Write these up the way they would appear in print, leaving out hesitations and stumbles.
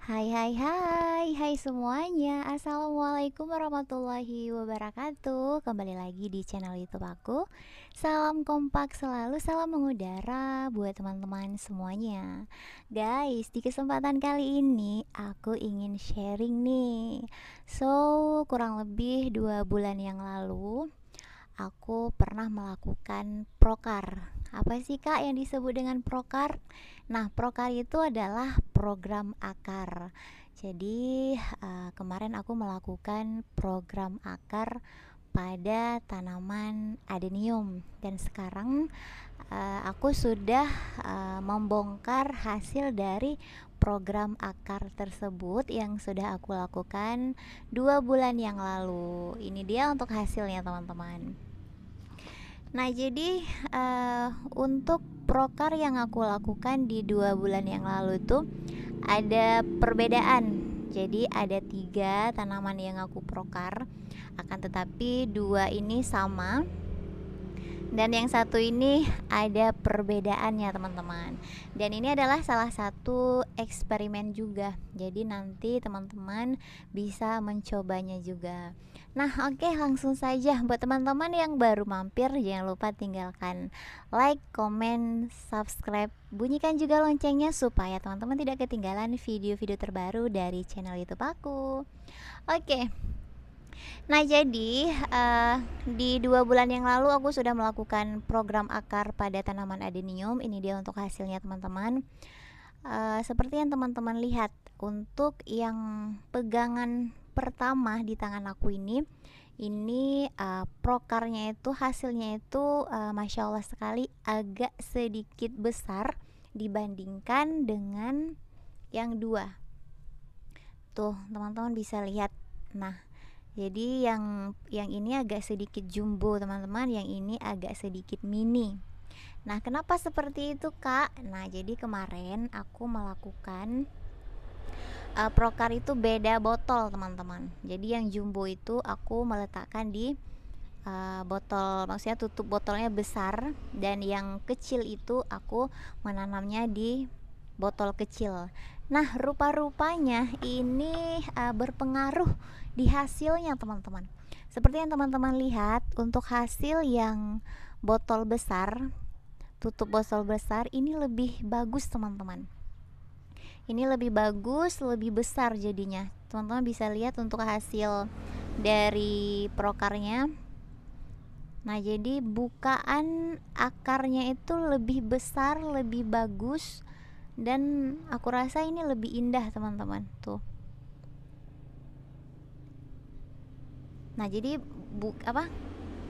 Hai semuanya. Assalamualaikum warahmatullahi wabarakatuh. Kembali lagi di channel YouTube aku. Salam kompak selalu, salam mengudara buat teman-teman semuanya. Guys, di kesempatan kali ini aku ingin sharing nih. Kurang lebih 2 bulan yang lalu aku pernah melakukan prokar. Apa sih Kak yang disebut dengan prokar? Nah, prokar itu adalah program akar. Jadi kemarin aku melakukan program akar pada tanaman adenium dan sekarang aku sudah membongkar hasil dari program akar tersebut yang sudah aku lakukan 2 bulan yang lalu. Ini dia untuk hasilnya teman-teman. Nah, jadi untuk prokar yang aku lakukan di 2 bulan yang lalu itu ada perbedaan. Jadi ada 3 tanaman yang aku prokar, akan tetapi 2 ini sama dan yang satu ini ada perbedaannya teman-teman. Dan ini adalah salah satu eksperimen juga, jadi nanti teman-teman bisa mencobanya juga. Nah oke, langsung saja. Buat teman-teman yang baru mampir, jangan lupa tinggalkan like, comment, subscribe, bunyikan juga loncengnya supaya teman-teman tidak ketinggalan video-video terbaru dari channel YouTube aku. Oke. Nah, jadi di 2 bulan yang lalu aku sudah melakukan program akar pada tanaman adenium. Ini dia untuk hasilnya teman-teman. Seperti yang teman-teman lihat, untuk yang pegangan pertama di tangan aku ini prokarnya itu hasilnya itu masya Allah sekali, agak sedikit besar dibandingkan dengan yang 2. Tuh teman-teman bisa lihat. Nah, jadi yang ini agak sedikit jumbo teman-teman, yang ini agak sedikit mini. Nah, kenapa seperti itu Kak? Nah, jadi kemarin aku melakukan prokar itu beda botol teman-teman. Jadi yang jumbo itu aku meletakkan di botol, maksudnya tutup botolnya besar, dan yang kecil itu aku menanamnya di botol kecil. Nah, rupa-rupanya ini berpengaruh di hasilnya teman-teman. Seperti yang teman-teman lihat, untuk hasil yang botol besar, tutup botol besar ini lebih bagus teman-teman. Ini lebih bagus, lebih besar jadinya. Teman-teman bisa lihat untuk hasil dari prokarnya. Nah, jadi bukaan akarnya itu lebih besar, lebih bagus, dan aku rasa ini lebih indah teman-teman. Tuh. Nah, jadi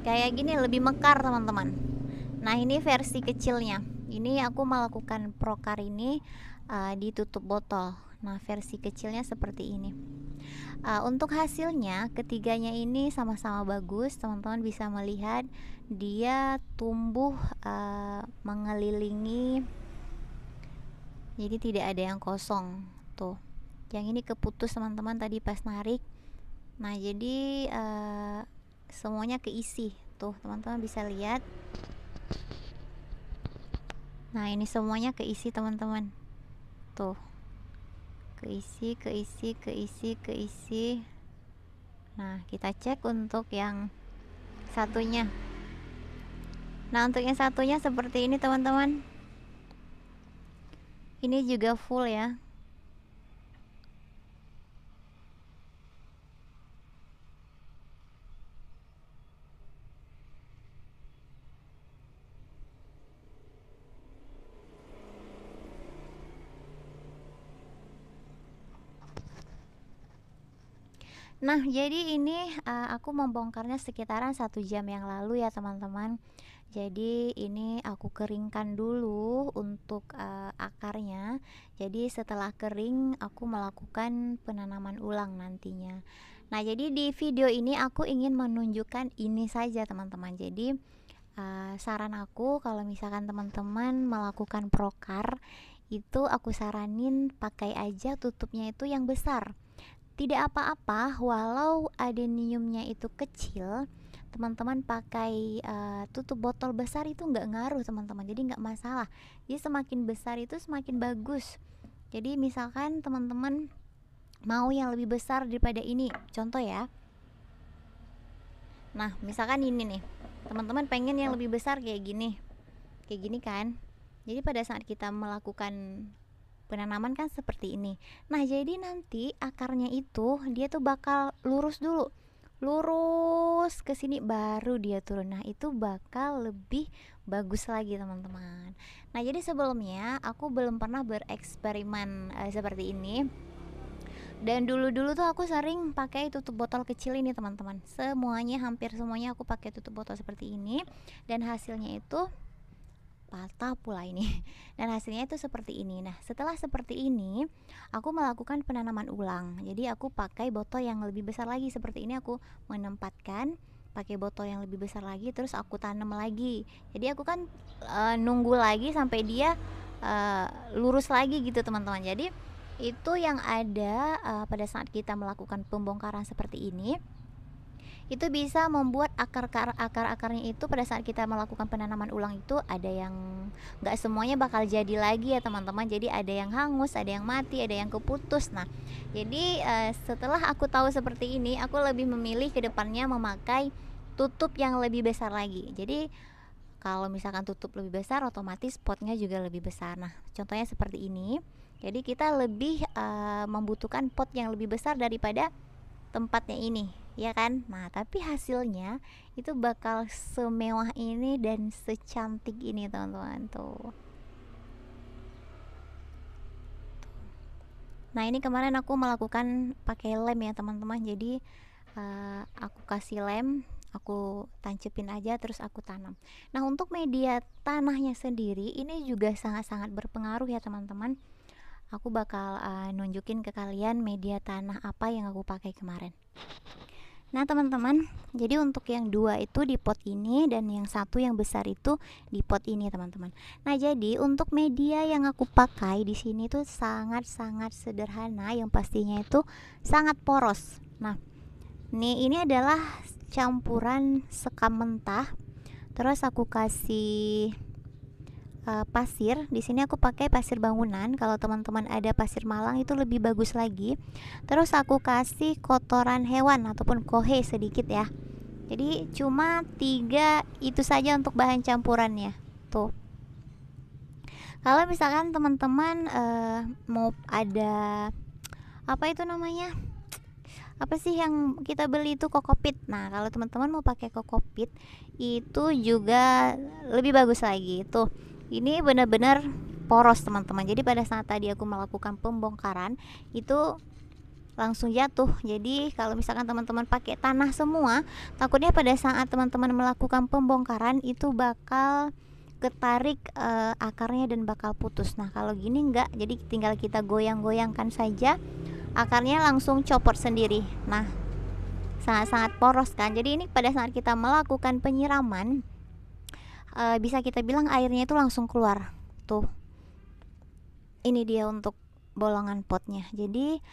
kayak gini lebih mekar teman-teman. Nah, ini versi kecilnya. Ini aku melakukan prokar ini di tutup botol. Nah, versi kecilnya seperti ini. Untuk hasilnya, ketiganya ini sama-sama bagus. Teman-teman bisa melihat dia tumbuh mengelilingi, jadi tidak ada yang kosong. Tuh, yang ini keputus teman-teman tadi pas narik. Nah, jadi semuanya keisi. Tuh, teman-teman bisa lihat. Nah, ini semuanya keisi teman-teman. Tuh, keisi. Nah, kita cek untuk yang satunya. Nah, untuk yang satunya seperti ini teman-teman. Ini juga full ya. Nah, jadi ini aku membongkarnya sekitaran 1 jam yang lalu ya teman-teman. Jadi ini aku keringkan dulu untuk akarnya. Jadi setelah kering aku melakukan penanaman ulang nantinya. Nah, jadi di video ini aku ingin menunjukkan ini saja teman-teman. Jadi saran aku kalau misalkan teman-teman melakukan prokar, itu aku saranin pakai aja tutupnya itu yang besar. Tidak apa-apa walau adeniumnya itu kecil, teman-teman pakai tutup botol besar itu nggak ngaruh teman-teman, jadi nggak masalah. Jadi semakin besar itu semakin bagus. Jadi misalkan teman-teman mau yang lebih besar daripada ini, contoh ya. Nah misalkan ini nih, teman-teman pengen yang lebih besar kayak gini kan. Jadi pada saat kita melakukan penanaman kan seperti ini. Nah jadi nanti akarnya itu dia tuh bakal lurus dulu, lurus ke sini baru dia turun. Nah itu bakal lebih bagus lagi teman-teman. Nah jadi sebelumnya aku belum pernah bereksperimen seperti ini. Dan dulu-dulu tuh aku sering pakai tutup botol kecil ini teman-teman. Semuanya, hampir semuanya aku pakai tutup botol seperti ini. Dan hasilnya itu patah pula ini. Dan hasilnya itu seperti ini. Nah setelah seperti ini aku melakukan penanaman ulang. Jadi aku pakai botol yang lebih besar lagi. Seperti ini aku menempatkan pakai botol yang lebih besar lagi, terus aku tanam lagi. Jadi aku kan nunggu lagi sampai dia lurus lagi gitu teman-teman. Jadi itu yang ada pada saat kita melakukan pembongkaran seperti ini, itu bisa membuat akar-akarnya itu pada saat kita melakukan penanaman ulang itu ada yang nggak semuanya bakal jadi lagi ya teman-teman. Jadi ada yang hangus, ada yang mati, ada yang keputus. Nah jadi setelah aku tahu seperti ini, aku lebih memilih kedepannya memakai tutup yang lebih besar lagi. Jadi kalau misalkan tutup lebih besar, otomatis potnya juga lebih besar. Nah contohnya seperti ini. Jadi kita lebih membutuhkan pot yang lebih besar daripada tempatnya ini, ya kan? Nah tapi hasilnya itu bakal semewah ini dan secantik ini teman-teman tuh. Nah ini kemarin aku melakukan pakai lem ya teman-teman. Jadi aku kasih lem, aku tancepin aja, terus aku tanam. Nah untuk media tanahnya sendiri ini juga sangat-sangat berpengaruh ya teman-teman. Aku bakal nunjukin ke kalian media tanah apa yang aku pakai kemarin. Nah teman-teman, jadi untuk yang dua itu di pot ini, dan yang satu yang besar itu di pot ini teman-teman. Nah jadi untuk media yang aku pakai di sini tuh sangat-sangat sederhana, yang pastinya itu sangat poros. Nah ini adalah campuran sekam mentah, terus aku kasih pasir. Di sini aku pakai pasir bangunan. Kalau teman-teman ada pasir Malang itu lebih bagus lagi. Terus aku kasih kotoran hewan ataupun kohe sedikit ya. Jadi cuma 3 itu saja untuk bahan campurannya. Tuh. Kalau misalkan teman-teman mau ada apa itu namanya? Apa sih yang kita beli itu kokopit. Nah, kalau teman-teman mau pakai kokopit itu juga lebih bagus lagi. Tuh. Ini benar-benar poros teman-teman. Jadi pada saat tadi aku melakukan pembongkaran itu langsung jatuh. Jadi kalau misalkan teman-teman pakai tanah semua, takutnya pada saat teman-teman melakukan pembongkaran itu bakal ketarik akarnya dan bakal putus. Nah kalau gini enggak, jadi tinggal kita goyang-goyangkan saja, akarnya langsung copot sendiri. Nah sangat-sangat poros kan. Jadi ini pada saat kita melakukan penyiraman, bisa kita bilang airnya itu langsung keluar. Tuh ini dia untuk bolongan potnya. Jadi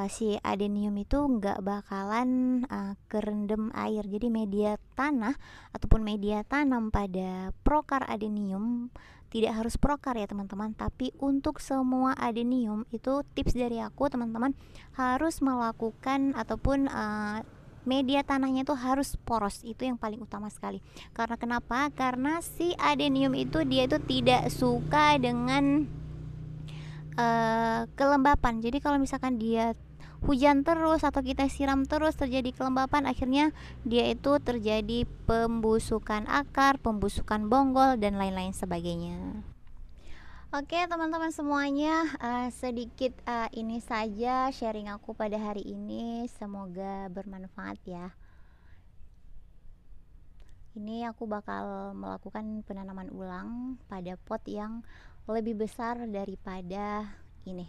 si adenium itu nggak bakalan kerendam air. Jadi media tanah ataupun media tanam pada prokar adenium tidak harus prokar ya teman-teman, tapi untuk semua adenium itu tips dari aku teman-teman harus melakukan ataupun media tanahnya itu harus poros. Itu yang paling utama sekali. Karena kenapa? Karena si adenium itu dia itu tidak suka dengan kelembapan. Jadi kalau misalkan dia hujan terus atau kita siram terus, terjadi kelembapan, akhirnya dia itu terjadi pembusukan akar, pembusukan bonggol dan lain-lain sebagainya. Oke teman-teman semuanya, sedikit ini saja sharing aku pada hari ini, semoga bermanfaat ya. Ini aku bakal melakukan penanaman ulang pada pot yang lebih besar daripada ini.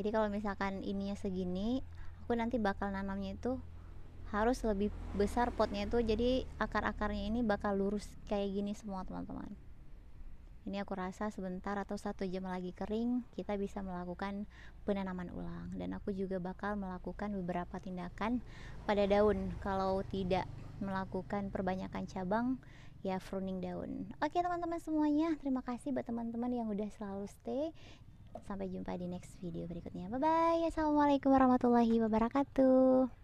Jadi kalau misalkan ininya segini, aku nanti bakal nanamnya itu harus lebih besar potnya itu, jadi akar-akarnya ini bakal lurus kayak gini semua teman-teman. Ini aku rasa sebentar atau 1 jam lagi kering, kita bisa melakukan penanaman ulang. Dan aku juga bakal melakukan beberapa tindakan pada daun. Kalau tidak melakukan perbanyakan cabang, ya pruning daun. Oke teman-teman semuanya, terima kasih buat teman-teman yang udah selalu stay Sampai jumpa di next video berikutnya. Bye bye. Assalamualaikum warahmatullahi wabarakatuh.